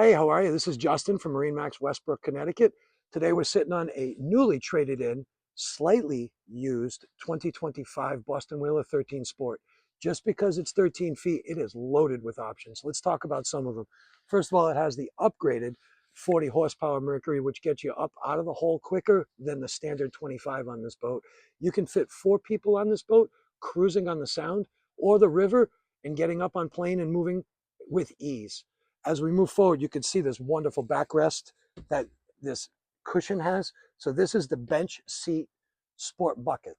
Hey, how are you? This is Justin from MarineMax Westbrook, Connecticut. Today we're sitting on a newly traded in, slightly used 2025 Boston Whaler 13 Sport. Just because it's 13 feet, it is loaded with options. Let's talk about some of them. First of all, it has the upgraded 40 horsepower Mercury, which gets you up out of the hole quicker than the standard 25 on this boat. You can fit 4 people on this boat, cruising on the Sound or the river and getting up on plane and moving with ease. As we move forward, you can see this wonderful backrest that this cushion has. So this is the bench seat sport bucket.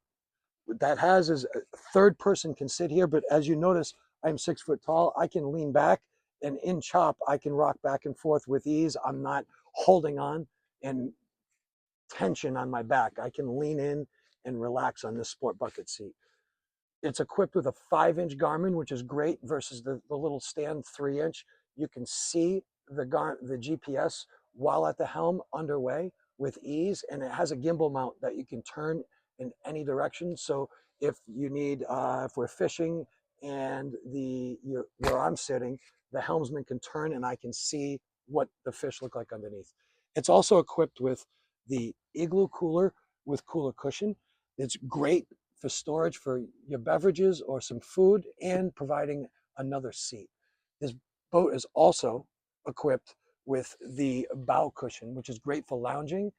What that has is a third person can sit here, but as you notice, I'm 6 foot tall. I can lean back, and in chop, I can rock back and forth with ease. I'm not holding on and tension on my back. I can lean in and relax on this sport bucket seat. It's equipped with a 5-inch Garmin, which is great versus the little stand 3-inch. You can see the GPS while at the helm underway with ease, and it has a gimbal mount that you can turn in any direction. So if you need, if we're fishing and where I'm sitting, the helmsman can turn and I can see what the fish look like underneath. It's also equipped with the igloo cooler with cooler cushion. It's great for storage for your beverages or some food and providing another seat. This boat is also equipped with the bow cushion, which is great for lounging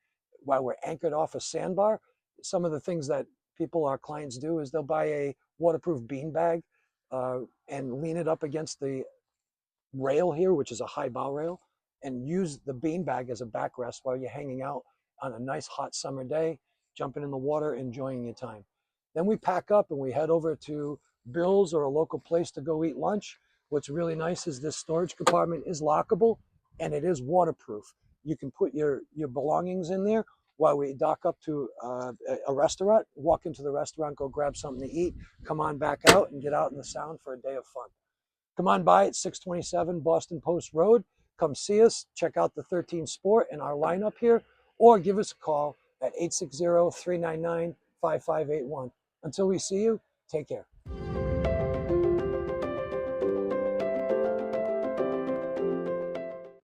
while we're anchored off a sandbar. Some of the things that our clients do is they'll buy a waterproof beanbag and lean it up against the rail here, which is a high bow rail, and use the beanbag as a backrest while you're hanging out on a nice hot summer day, jumping in the water, enjoying your time. Then we pack up and we head over to Bill's or a local place to go eat lunch. What's really nice is this storage compartment is lockable and it is waterproof. You can put your belongings in there while we dock up to a restaurant, walk into the restaurant, go grab something to eat, come on back out and get out in the Sound for a day of fun. Come on by at 627 Boston Post Road. Come see us, check out the 13 Sport and our lineup here, or give us a call at 860-399-5581. Until we see you, take care.